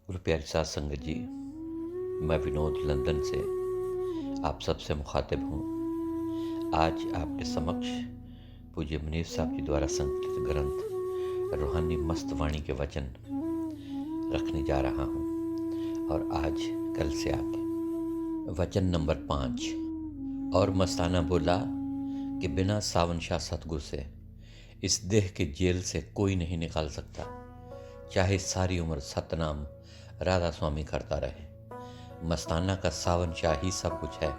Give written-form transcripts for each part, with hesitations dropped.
गुरु प्यारी साध संगत जी, मैं विनोद लंदन से आप सबसे मुखातिब हूँ। आज आपके समक्ष पूज्य मनीष साहब जी द्वारा संकलित ग्रंथ रूहानी मस्त वाणी के वचन रखने जा रहा हूँ। और आज कल से आगे वचन नंबर 5। और मस्ताना बोला कि बिना सावन शाह सतगुरु से इस देह के जेल से कोई नहीं निकाल सकता, चाहे सारी उम्र सतनाम राधा स्वामी करता रहे। मस्ताना का सावन शाह ही सब कुछ है,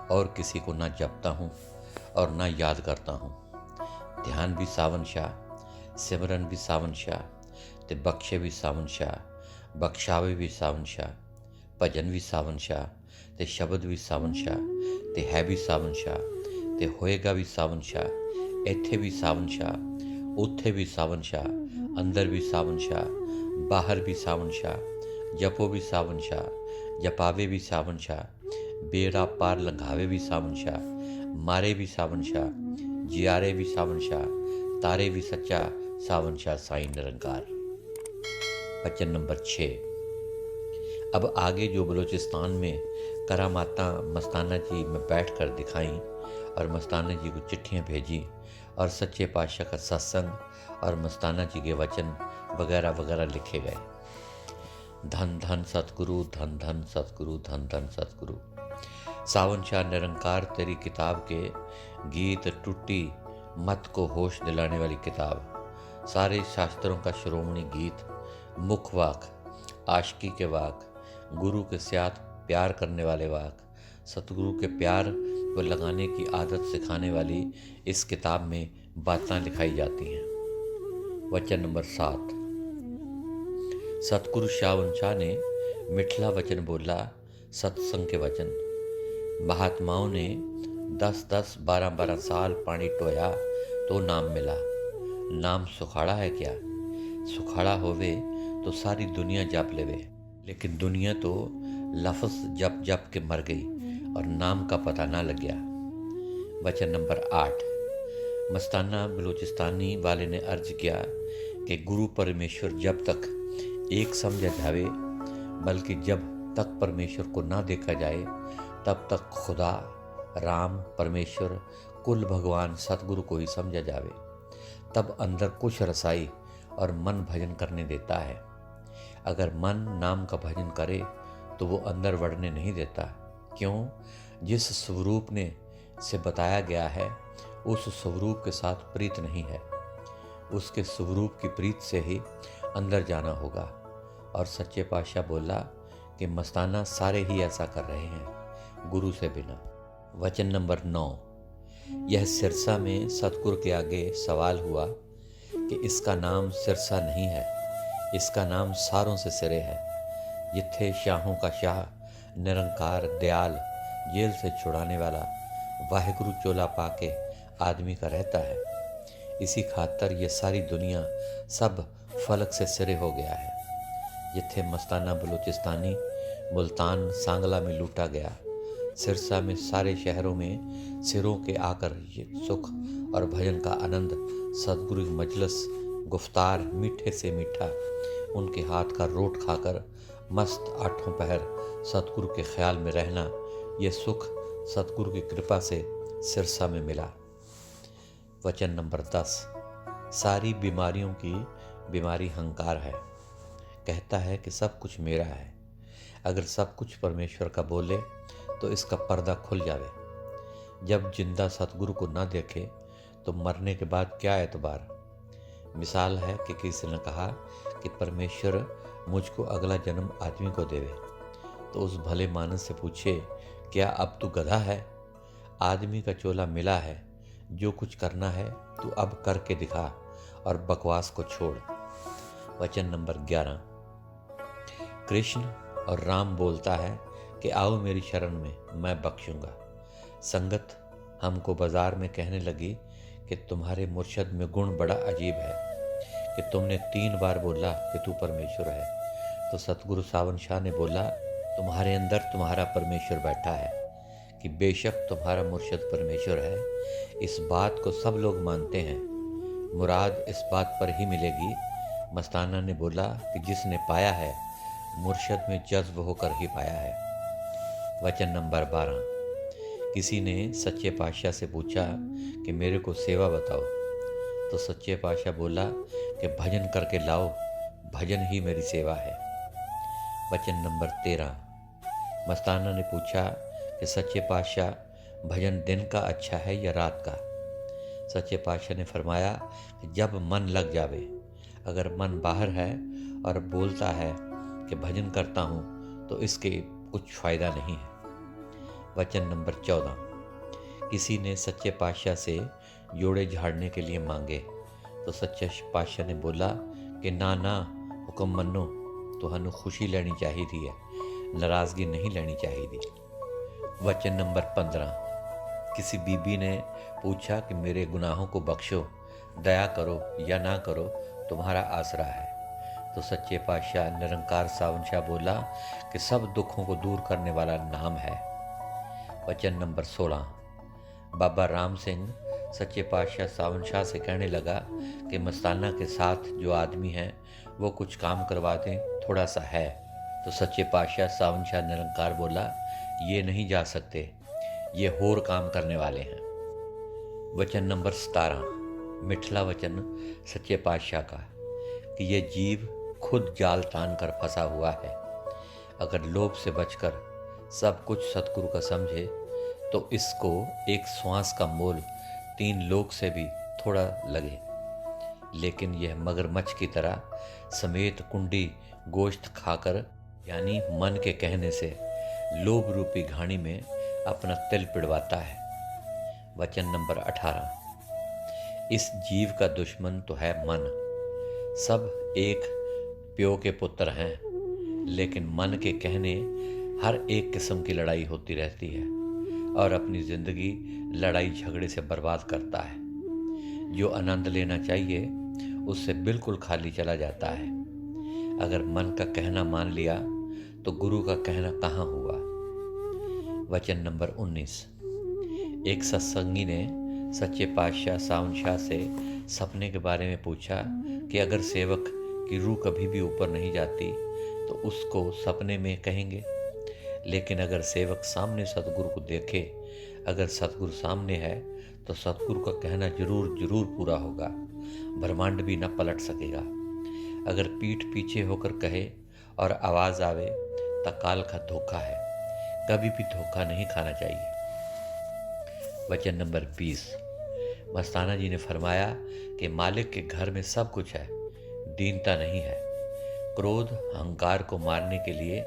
और किसी को ना जपता हूँ और ना याद करता हूँ। ध्यान भी सावन शाह, सिमरन भी सावन शाह, ते बख्शे भी सावन शाह, बख्शावे भी सावन शाह, भजन भी सावन शाह, ते शब्द भी सावन शाह, ते है भी सावन शाह, ते होएगा भी सावन शाह, इत्थे भी सावन शाह, उत्थे भी सावन शाह, अंदर भी सावन शाह, बाहर भी सावन शाह, जपो भी सावन शाह, जपावे भी सावन शाह, बेड़ा पार लंघावे भी सावन शाह, मारे भी सावन शाह, जियारे भी सावन शाह, तारे भी सच्चा सावन शाह साईं निरंकार। वचन नंबर 6। अब आगे जो बलूचिस्तान में करामाता मस्ताना जी में बैठ कर दिखाई और मस्ताना जी को चिट्ठियाँ भेजी और सच्चे पातशाह का सत्संग और मस्ताना जी के वचन वगैरह वगैरह लिखे गए। धन धन सतगुरु, धन धन सतगुरु, धन धन सतगुरु। सावन शाह निरंकार तेरी किताब के गीत टूटी मत को होश दिलाने वाली किताब। सारे शास्त्रों का शिरोमणि गीत, मुख वाक, आशिकी के वाक, गुरु के साथ प्यार करने वाले वाक, सतगुरु के प्यार को लगाने की आदत सिखाने वाली इस किताब में बातें लिखाई जाती हैं। वचन नंबर 7। सतगुरु सावन शाह ने मिठला वचन बोला, सत्संग के वचन। महात्माओं ने 10-10, 12-12 साल पानी टोया तो नाम मिला। नाम सुखाड़ा है क्या? सुखाड़ा होवे तो सारी दुनिया जप लेवे, लेकिन दुनिया तो लफ्ज़ जप जप के मर गई और नाम का पता ना लग गया। वचन नंबर 8। मस्ताना बलूचिस्तानी वाले ने अर्ज किया कि गुरु परमेश्वर जब तक एक समझा जावे, बल्कि जब तक परमेश्वर को ना देखा जाए तब तक खुदा, राम, परमेश्वर, कुल भगवान सतगुरु को ही समझा जावे। तब अंदर कुछ रसाई और मन भजन करने देता है। अगर मन नाम का भजन करे तो वो अंदर बढ़ने नहीं देता। क्यों? जिस स्वरूप ने से बताया गया है उस स्वरूप के साथ प्रीत नहीं है। उसके स्वरूप की प्रीत से ही अंदर जाना होगा। और सच्चे पातशाह बोला कि मस्ताना सारे ही ऐसा कर रहे हैं, गुरु से बिना। वचन नंबर 9। यह सिरसा में सतगुरु के आगे सवाल हुआ कि इसका नाम सिरसा नहीं है, इसका नाम सारों से सिरे है। जिथे शाहों का शाह, निरंकार, दयाल, जेल से छुड़ाने वाला, वाहिगुरु चोला पाके आदमी का रहता है। इसी खातर ये सारी दुनिया सब फलक से सिरे हो गया है। जिथे मस्ताना बलूचिस्तानी मुल्तान सांगला में लूटा गया, सिरसा में सारे शहरों में सिरों के आकर ये सुख और भजन का आनंद, सतगुरु की मजलिस, गुफ्तार, मीठे से मीठा, उनके हाथ का रोट खाकर मस्त आठों पहर सतगुरु के ख्याल में रहना, ये सुख सतगुरु की कृपा से सिरसा में मिला। वचन नंबर 10। सारी बीमारियों की बीमारी हंकार है। कहता है कि सब कुछ मेरा है। अगर सब कुछ परमेश्वर का बोले तो इसका पर्दा खुल जावे। जब जिंदा सतगुरु को ना देखे तो मरने के बाद क्या एतबार। मिसाल है कि किसी ने कहा कि परमेश्वर मुझको अगला जन्म आदमी को देवे, तो उस भले मानस से पूछे, क्या अब तू गधा है? आदमी का चोला मिला है, जो कुछ करना है तू अब करके दिखा और बकवास को छोड़। वचन नंबर 11। कृष्ण और राम बोलता है कि आओ मेरी शरण में, मैं बख्शूंगा। संगत हमको बाजार में कहने लगी कि तुम्हारे मुर्शद में गुण बड़ा अजीब है कि तुमने 3 बार बोला कि तू परमेश्वर है। तो सतगुरु सावन शाह ने बोला, तुम्हारे अंदर तुम्हारा परमेश्वर बैठा है कि बेशक तुम्हारा मुर्शद परमेश्वर है। इस बात को सब लोग मानते हैं, मुराद इस बात पर ही मिलेगी। मस्ताना ने बोला कि जिसने पाया है मुर्शद में जज्ब होकर ही पाया है। वचन नंबर 12। किसी ने सच्चे पातशाह से पूछा कि मेरे को सेवा बताओ, तो सच्चे पातशाह बोला कि भजन करके लाओ, भजन ही मेरी सेवा है। वचन नंबर 13। मस्ताना ने पूछा कि सच्चे पातशाह भजन दिन का अच्छा है या रात का? सच्चे पातशाह ने फरमाया कि जब मन लग जावे। अगर मन बाहर है और बोलता है कि भजन करता हूँ तो इसके कुछ फ़ायदा नहीं है। वचन नंबर 14। किसी ने सच्चे पातशाह से जोड़े झाड़ने के लिए मांगे, तो सच्चे पातशाह ने बोला कि ना ना हुक्म मनो, तुहानू खुशी लेनी चाहिए है, नाराज़गी नहीं लेनी चाहिए। वचन नंबर 15। किसी बीबी ने पूछा कि मेरे गुनाहों को बख्शो, दया करो या ना करो, तुम्हारा आसरा है। तो सच्चे पातशाह निरंकार सावन शाह बोला कि सब दुखों को दूर करने वाला नाम है। वचन नंबर 16। बाबा राम सिंह सच्चे पातशाह सावन शाह से कहने लगा कि मस्ताना के साथ जो आदमी है वो कुछ काम करवा दें, थोड़ा सा है। तो सच्चे पातशाह सावन शाह निरंकार बोला, ये नहीं जा सकते, ये होर काम करने वाले हैं। वचन नंबर 17। मिठला वचन सच्चे पातशाह का कि ये जीव खुद जाल तान कर फंसा हुआ है। अगर लोभ से बचकर सब कुछ सतगुरु का समझे तो इसको एक श्वास का मोल 3 लोक से भी थोड़ा लगे, लेकिन यह मगरमच्छ की तरह समेत कुंडी गोश्त खाकर यानी मन के कहने से लोभ रूपी घानी में अपना तिल पिड़वाता है। वचन नंबर 18। इस जीव का दुश्मन तो है मन। सब एक प्यो के पुत्र हैं, लेकिन मन के कहने हर एक किस्म की लड़ाई होती रहती है और अपनी जिंदगी लड़ाई झगड़े से बर्बाद करता है। जो आनंद लेना चाहिए उससे बिल्कुल खाली चला जाता है। अगर मन का कहना मान लिया तो गुरु का कहना कहाँ हुआ। वचन नंबर 19। एक सत्संगी ने सच्चे पातशाह सावन शाह से सपने के बारे में पूछा कि अगर सेवक की रूह कभी भी ऊपर नहीं जाती तो उसको सपने में कहेंगे, लेकिन अगर सेवक सामने सतगुरु को देखे, अगर सतगुरु सामने है तो सतगुरु का कहना जरूर पूरा होगा, ब्रह्मांड भी न पलट सकेगा। अगर पीठ पीछे होकर कहे और आवाज़ आवे तो काल का धोखा है, कभी भी धोखा नहीं खाना चाहिए। वचन नंबर 20। मस्ताना जी ने फरमाया कि मालिक के घर में सब कुछ है, दीनता नहीं है। क्रोध अहंकार को मारने के लिए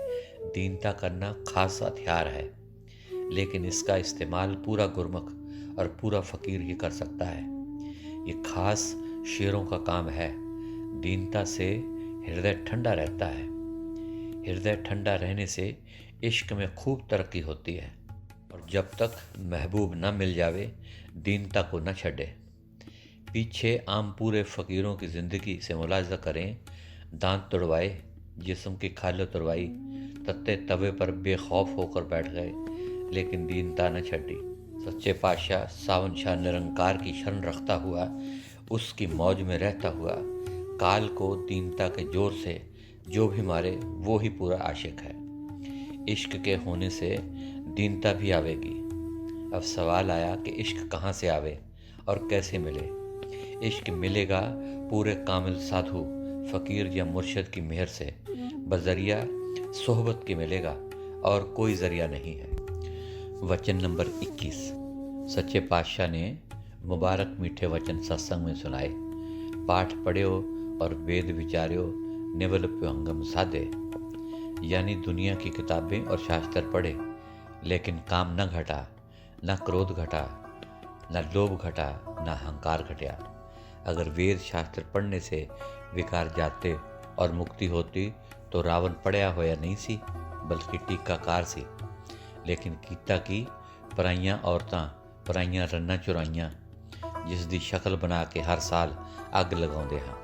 दीनता करना खास हथियार है, लेकिन इसका इस्तेमाल पूरा गुरमुख और पूरा फकीर ही कर सकता है। ये खास शेरों का काम है। दीनता से हृदय ठंडा रहता है। हृदय ठंडा रहने से इश्क में खूब तरक्की होती है, और जब तक महबूब न मिल जावे दीनता को न छड़े। पीछे आम पूरे फ़कीरों की ज़िंदगी से मुलाजा करें। दांत तुड़वाए, जिस्म की खाल तुड़वाई, तत्ते तवे पर बेखौफ होकर बैठ गए, लेकिन दीनता न छड़ी। सच्चे पातशाह सावन शाह निरंकार की शरण रखता हुआ, उसकी मौज में रहता हुआ, काल को दीनता के जोर से जो भी मारे वो ही पूरा आशिक है। इश्क के होने से दीनता भी आवेगी। अब सवाल आया कि इश्क कहाँ से आवे और कैसे मिले। इश्क मिलेगा पूरे कामिल साधु फ़कीर या मुर्शिद की मेहर से, बजरिया सोहबत के मिलेगा और कोई ज़रिया नहीं है। वचन नंबर 21। सच्चे पातशाह ने मुबारक मीठे वचन सत्संग में सुनाए। पाठ पढ़ियो और वेद विचार्यो, निवल प्योंगम साधे। यानी दुनिया की किताबें और शास्त्र पढ़े, लेकिन काम न घटा, न क्रोध घटा, न लोभ घटा, न अहंकार घटा। अगर वेद शास्त्र पढ़ने से विकार जाते और मुक्ति होती तो रावण पढ़िया होया नहीं सी, बल्कि टीकाकार सी। लेकिन कीता की पराइयां औरतां, पराइयां रन्ना चुराइयां, जिस दी शक्ल बना के हर साल अग लगाउंदे हां।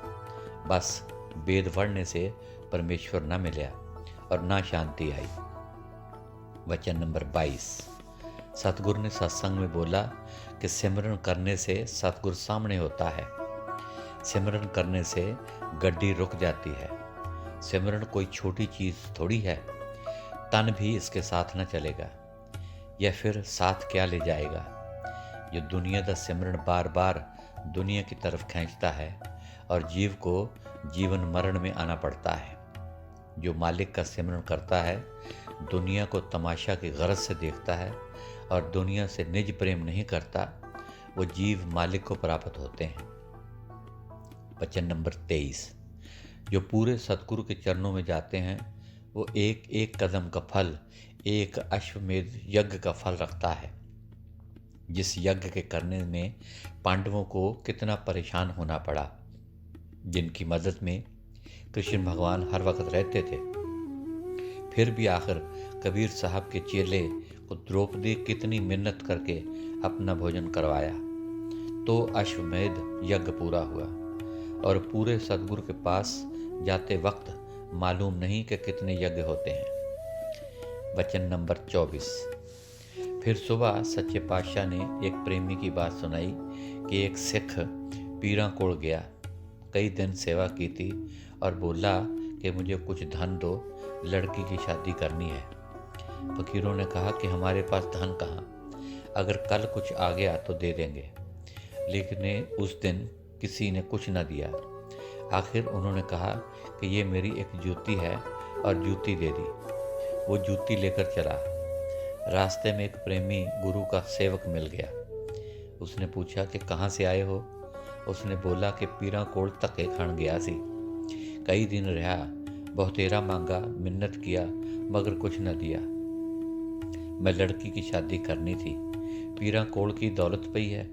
बस वेद पढ़ने से परमेश्वर न मिलिया और ना शांति आई। वचन नंबर 22। सतगुरु ने सत्संग में बोला कि सिमरन करने से सतगुरु सामने होता है। सिमरन करने से गड्डी रुक जाती है सिमरन कोई छोटी चीज़ थोड़ी है। तन भी इसके साथ न चलेगा, यह फिर साथ क्या ले जाएगा। जो दुनिया का सिमरन बार बार दुनिया की तरफ खींचता है और जीव को जीवन मरण में आना पड़ता है। जो मालिक का सिमरन करता है दुनिया को तमाशा की गरज से देखता है और दुनिया से निज प्रेम नहीं करता, वो जीव मालिक को प्राप्त होते हैं। वचन नंबर 23। जो पूरे सतगुरु के चरणों में जाते हैं वो एक एक कदम का फल एक अश्वमेध यज्ञ का फल रखता है। जिस यज्ञ के करने में पांडवों को कितना परेशान होना पड़ा, जिनकी मदद में कृष्ण भगवान हर वक्त रहते थे, फिर भी आखिर कबीर साहब के चेले को द्रौपदी कितनी मिन्नत करके अपना भोजन करवाया तो अश्वमेध यज्ञ पूरा हुआ। और पूरे सतगुरु के पास जाते वक्त मालूम नहीं कि कितने यज्ञ होते हैं। वचन नंबर 24। फिर सुबह सच्चे पातशाह ने एक प्रेमी की बात सुनाई कि एक सिख पीरा कोड़ गया, कई दिन सेवा की थी और बोला कि मुझे कुछ धन दो, लड़की की शादी करनी है। फकीरों ने कहा कि हमारे पास धन कहाँ, अगर कल कुछ आ गया तो दे देंगे। लेकिन उस दिन किसी ने कुछ न दिया। आखिर उन्होंने कहा कि ये मेरी एक जूती है और जूती दे दी। वो जूती लेकर चला। रास्ते में एक प्रेमी गुरु का सेवक मिल गया। उसने पूछा कि कहाँ से आए हो। उसने बोला कि पीरा कोड़ धक्के खान गया सी, कई दिन रहा, बहुतेरा मांगा, मिन्नत किया मगर कुछ न दिया। मैं लड़की की शादी करनी थी, पीरा कोड़ की दौलत पई है।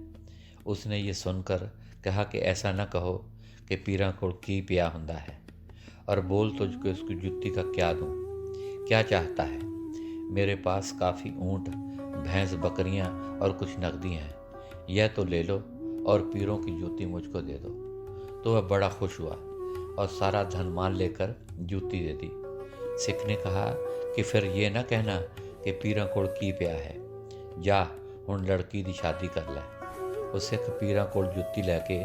उसने ये सुनकर कहा कि ऐसा न कहो कि पीरा कोड़ की पिया हुंदा है, और बोल तुझको इसकी जुत्ती का क्या दूं, क्या चाहता है। मेरे पास काफ़ी ऊँट, भैंस, बकरियां और कुछ नकदी हैं, यह तो ले लो और पीरों की जूती मुझको दे दो। तो वह बड़ा खुश हुआ और सारा धन मान लेकर जूती दे दी। सिख ने कहा कि फिर ये ना कहना कि पीरा कोड़ की पिया है, जा हुण लड़की दी शादी कर ले। वो सिख पीरा कोड़ जुत्ती लैके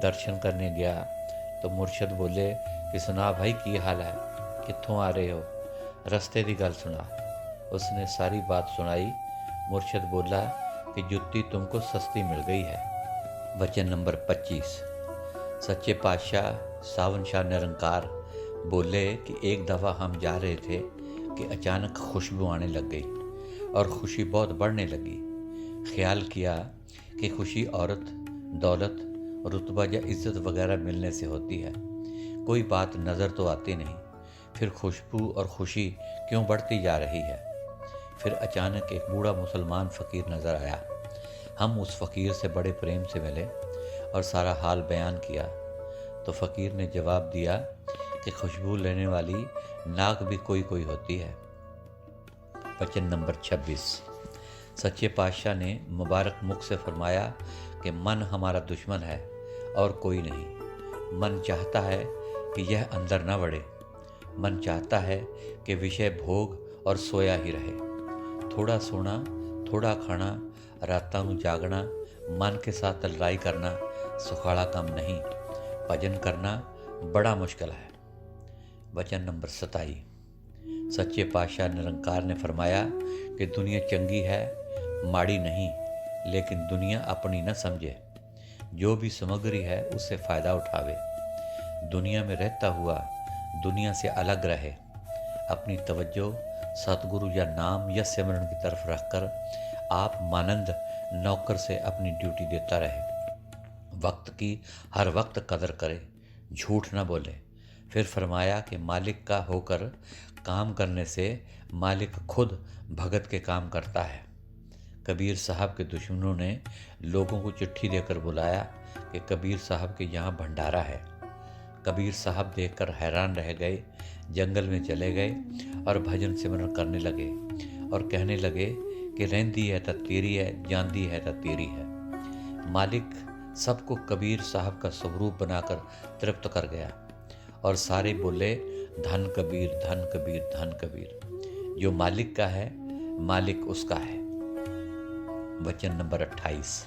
दर्शन करने गया तो मुर्शद बोले कि सुना भाई की हाल है, कित्थों आ रहे हो, रस्ते की गल सुना। उसने सारी बात सुनाई। मुर्शद बोला कि जुत्ती तुमको सस्ती मिल गई है। वचन नंबर 25। सच्चे पातशाह सावन शाह निरंकार बोले कि एक दफ़ा हम जा रहे थे कि अचानक खुशबू आने लग गई और खुशी बहुत बढ़ने लगी। ख्याल किया कि खुशी औरत, दौलत, रुतबा या इज्जत वगैरह मिलने से होती है, कोई बात नज़र तो आती नहीं, फिर खुशबू और खुशी क्यों बढ़ती जा रही है। फिर अचानक एक बूढ़ा मुसलमान फ़कीर नज़र आया। हम उस फ़कीर से बड़े प्रेम से मिले और सारा हाल बयान किया तो फ़कीर ने जवाब दिया कि खुशबू लेने वाली नाक भी कोई कोई होती है। वचन नंबर 26। सच्चे पातशाह ने मुबारक मुख से फरमाया कि मन हमारा दुश्मन है और कोई नहीं। मन चाहता है कि यह अंदर न बढ़े। मन चाहता है कि विषय भोग और सोया ही रहे। थोड़ा सोना, थोड़ा खाना, रातां नूं जागना, मन के साथ लड़ाई करना सुखाड़ा काम नहीं। भजन करना बड़ा मुश्किल है। वचन नंबर 27। सच्चे पातशाह निरंकार ने फरमाया कि दुनिया चंगी है, माड़ी नहीं, लेकिन दुनिया अपनी न समझे। जो भी सामग्री है उससे फ़ायदा उठावे। दुनिया में रहता हुआ दुनिया से अलग रहे। अपनी तवज्जो सतगुरु या नाम या सिमरन की तरफ रखकर आप मानंद नौकर से अपनी ड्यूटी देता रहे। वक्त की हर वक्त कदर करे, झूठ न बोले। फिर फरमाया कि मालिक का होकर काम करने से मालिक खुद भगत के काम करता है। कबीर साहब के दुश्मनों ने लोगों को चिट्ठी देकर बुलाया कि कबीर साहब के यहाँ भंडारा है। कबीर साहब देखकर हैरान रह गए, जंगल में चले गए और भजन सिमरन करने लगे और कहने लगे कि रहंदी है तो तेरी है, जानदी है तो तेरी है। मालिक सबको कबीर साहब का स्वरूप बनाकर तृप्त कर गया और सारे बोले धन कबीर, धन कबीर, धन कबीर। जो मालिक का है मालिक उसका है। वचन नंबर 28।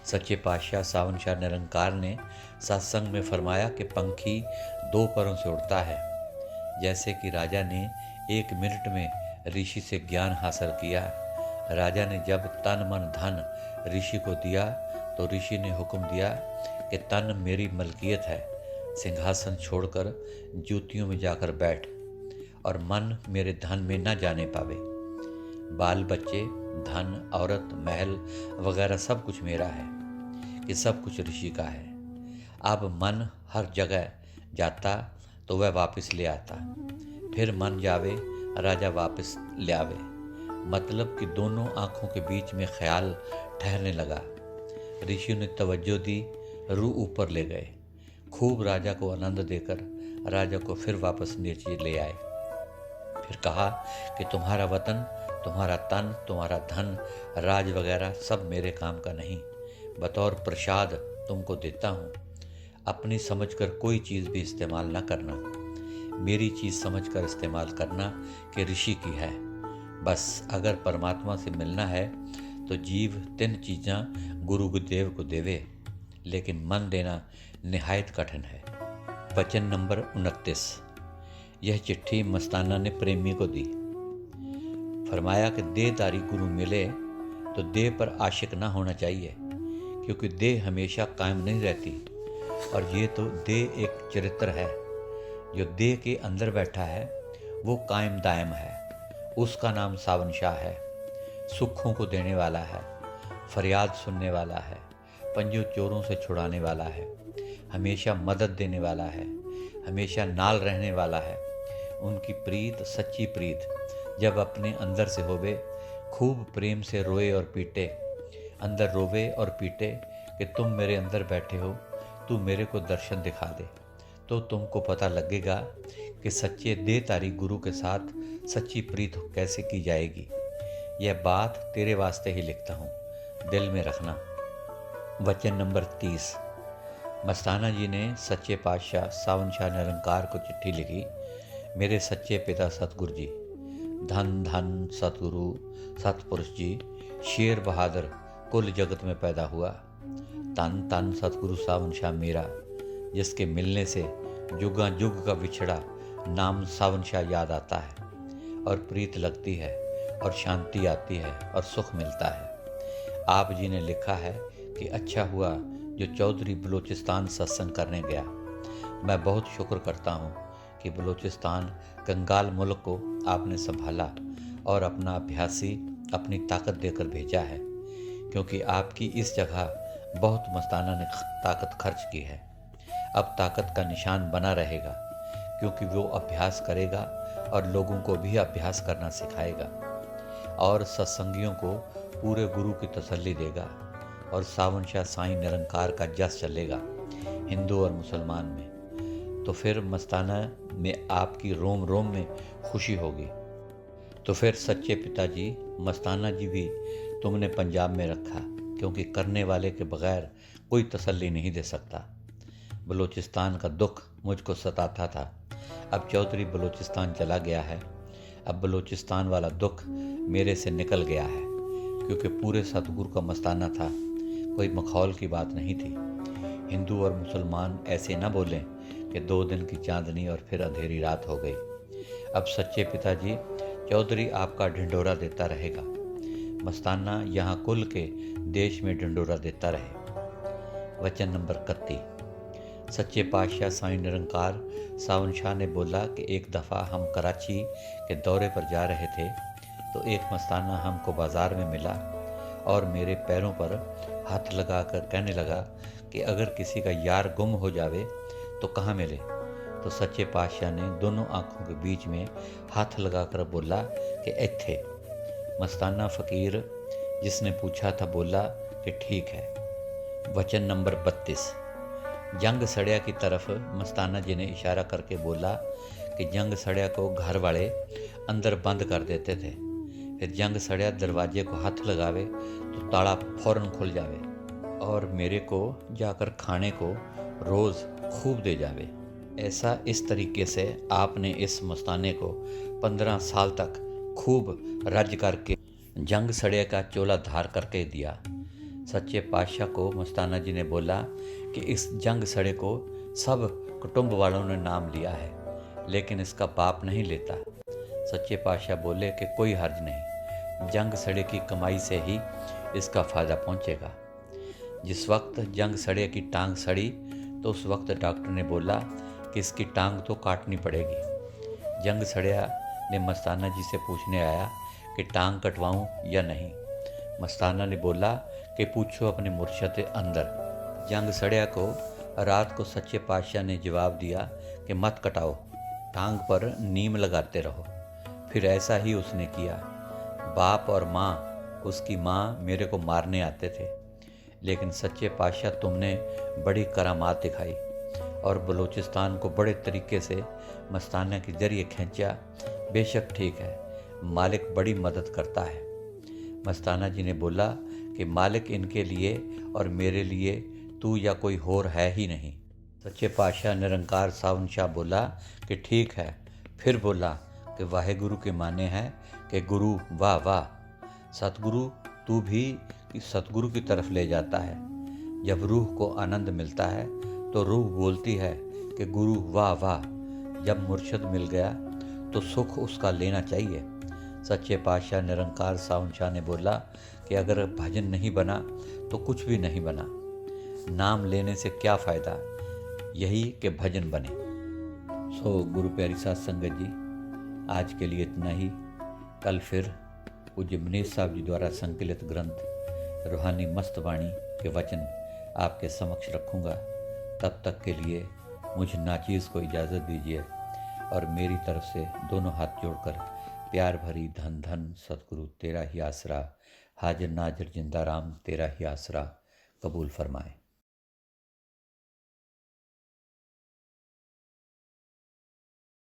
सच्चे पातशाह सावन शाह निरंकार ने सत्संग में फरमाया कि पंखी दो परों से उड़ता है, जैसे कि राजा ने 1 मिनट में ऋषि से ज्ञान हासिल किया। राजा ने जब तन मन धन ऋषि को दिया तो ऋषि ने हुक्म दिया कि तन मेरी मलकियत है, सिंहासन छोड़कर जूतियों में जाकर बैठ, और मन मेरे धन में न जाने पावे। बाल बच्चे, धन, औरत, महल वगैरह सब कुछ मेरा है, कि सब कुछ ऋषि का है। अब मन हर जगह जाता तो वह वापस ले आता, फिर मन जावे राजा वापस ले आवे। मतलब कि दोनों आंखों के बीच में ख्याल ठहरने लगा। ऋषि ने तवज्जो दी, रूह ऊपर ले गए, खूब राजा को आनंद देकर राजा को फिर वापस नीचे ले आए। फिर कहा कि तुम्हारा वतन, तुम्हारा तन, तुम्हारा धन, राज वगैरह सब मेरे काम का नहीं, बतौर प्रसाद तुमको देता हूँ। अपनी समझकर कोई चीज़ भी इस्तेमाल न करना, मेरी चीज़ समझकर इस्तेमाल करना कि ऋषि की है। बस अगर परमात्मा से मिलना है तो जीव 3 चीज़ां गुरु गुरुदेव को देवे, लेकिन मन देना निहायत कठिन है। वचन नंबर 29। यह चिट्ठी मस्ताना ने प्रेमी को दी। फरमाया कि देहधारी गुरु मिले तो देह पर आशिक ना होना चाहिए, क्योंकि देह हमेशा कायम नहीं रहती, और ये तो देह एक चरित्र है। जो देह के अंदर बैठा है वो कायम दायम है। उसका नाम सावन शाह है। सुखों को देने वाला है, फरियाद सुनने वाला है, पंजों चोरों से छुड़ाने वाला है, हमेशा मदद देने वाला है, हमेशा नाल रहने वाला है। उनकी प्रीत सच्ची प्रीत जब अपने अंदर से होवे, खूब प्रेम से रोए और पीटे, अंदर रोवे और पीटे कि तुम मेरे अंदर बैठे हो, तू मेरे को दर्शन दिखा दे, तो तुमको पता लगेगा कि सच्चे देहधारी गुरु के साथ सच्ची प्रीत कैसे की जाएगी। यह बात तेरे वास्ते ही लिखता हूँ, दिल में रखना। वचन नंबर 30। मस्ताना जी ने सच्चे पातशाह सावन शाह निरंकार को चिट्ठी लिखी। मेरे सच्चे पिता सतगुरु जी, धन धन सतगुरु सतपुरुष जी, शेर बहादुर कुल जगत में पैदा हुआ। तन तन सतगुरु सावन शाह मेरा, जिसके मिलने से जुगा जुग का बिछड़ा नाम सावन शाह याद आता है, और प्रीत लगती है, और शांति आती है, और सुख मिलता है। आप जी ने लिखा है कि अच्छा हुआ जो चौधरी बलूचिस्तान सत्संग करने गया। मैं बहुत शुक्र करता हूँ कि बलूचिस्तान कंगाल मुल्क को आपने संभाला और अपना अभ्यासी अपनी ताकत देकर भेजा है, क्योंकि आपकी इस जगह बहुत मस्ताना ने ताकत खर्च की है। अब ताकत का निशान बना रहेगा, क्योंकि वो अभ्यास करेगा और लोगों को भी अभ्यास करना सिखाएगा, और सत्संगियों को पूरे गुरु की तसल्ली देगा, और सावन शाह साईं निरंकार का जस चलेगा हिंदू और मुसलमान में। तो फिर मस्ताना में आपकी रोम रोम में खुशी होगी। तो फिर सच्चे पिताजी, मस्ताना जी भी तुमने पंजाब में रखा, क्योंकि करने वाले के बगैर कोई तसल्ली नहीं दे सकता। बलूचिस्तान का दुख मुझको सताता था, अब चौधरी बलूचिस्तान चला गया है। अब बलूचिस्तान वाला दुख मेरे से निकल गया है, क्योंकि पूरे सतगुरु का मस्ताना था, कोई मखौल की बात नहीं थी। हिंदू और मुसलमान ऐसे न बोलें कि 2 दिन की चांदनी और फिर अंधेरी रात हो गई। अब सच्चे पिताजी, चौधरी आपका ढिंडोरा देता रहेगा, मस्ताना यहाँ कुल के देश में ढिंडोरा देता रहे। वचन नंबर 31। सच्चे पातशाह साईं निरंकार सावन शाह ने बोला कि एक दफ़ा हम कराची के दौरे पर जा रहे थे, तो एक मस्ताना हमको बाज़ार में मिला और मेरे पैरों पर हाथ लगाकर कहने लगा कि अगर किसी का यार गुम हो जावे तो कहाँ मिले। तो सच्चे पातशाह ने दोनों आंखों के बीच में हाथ लगाकर बोला कि इत्थे। मस्ताना फ़कीर जिसने पूछा था बोला कि ठीक है। वचन नंबर 32। जंग सड़िया की तरफ मस्ताना जी ने इशारा करके बोला कि जंग सड़िया को घर वाले अंदर बंद कर देते थे, फिर जंग सड़िया दरवाजे को हाथ लगावे तो ताला फौरन खुल जावे और मेरे को जाकर खाने को रोज़ खूब दे जावे। ऐसा इस तरीके से आपने इस मस्ताने को 15 साल तक खूब रज करके जंग सड़िया का चोला धार करके दिया। सच्चे पातशाह को मस्ताना जी ने बोला कि इस जंग सड़े को सब कुटुंब वालों ने नाम लिया है, लेकिन इसका बाप नहीं लेता। सच्चे पातशाह बोले कि कोई हर्ज नहीं, जंग सड़े की कमाई से ही इसका फ़ायदा पहुंचेगा। जिस वक्त जंग सड़े की टांग सड़ी तो उस वक्त डॉक्टर ने बोला कि इसकी टांग तो काटनी पड़ेगी। जंग सड़िया ने मस्ताना जी से पूछने आया कि टांग कटवाऊं या नहीं। मस्ताना ने बोला कि पूछो अपने मुर्शद अंदर। जंग सड़िया को रात को सच्चे पातशाह ने जवाब दिया कि मत कटाओ, टांग पर नीम लगाते रहो। फिर ऐसा ही उसने किया। बाप और माँ, उसकी माँ मेरे को मारने आते थे, लेकिन सच्चे पातशाह तुमने बड़ी करामात दिखाई और बलूचिस्तान को बड़े तरीके से मस्ताना के जरिए खींचा। बेशक ठीक है, मालिक बड़ी मदद करता है। मस्ताना जी ने बोला कि मालिक इनके लिए और मेरे लिए तू या कोई और है ही नहीं। सच्चे पातशाह निरंकार सावन शाह बोला कि ठीक है। फिर बोला कि वाहेगुरु के माने हैं कि गुरु वाह वाह, सतगुरु तू भी सतगुरु की तरफ ले जाता है। जब रूह को आनंद मिलता है तो रूह बोलती है कि गुरु वाह वाह। जब मुर्शद मिल गया तो सुख उसका लेना चाहिए। सच्चे पातशाह निरंकार सावन शाह ने बोला कि अगर भजन नहीं बना तो कुछ भी नहीं बना। नाम लेने से क्या फ़ायदा, यही कि भजन बने। सो गुरु प्यारी साध संगत जी, आज के लिए इतना ही। कल फिर पूज्य मनीष साहब जी द्वारा संकलित ग्रंथ रूहानी मस्त वाणी के वचन आपके समक्ष रखूँगा। तब तक के लिए मुझे नाचीज़ को इजाज़त दीजिए और मेरी तरफ से दोनों हाथ जोड़कर प्यार भरी धन धन सतगुरु तेरा ही आसरा, हाजिर नाजिर जिंदा राम तेरा ही आसरा कबूल फरमाए।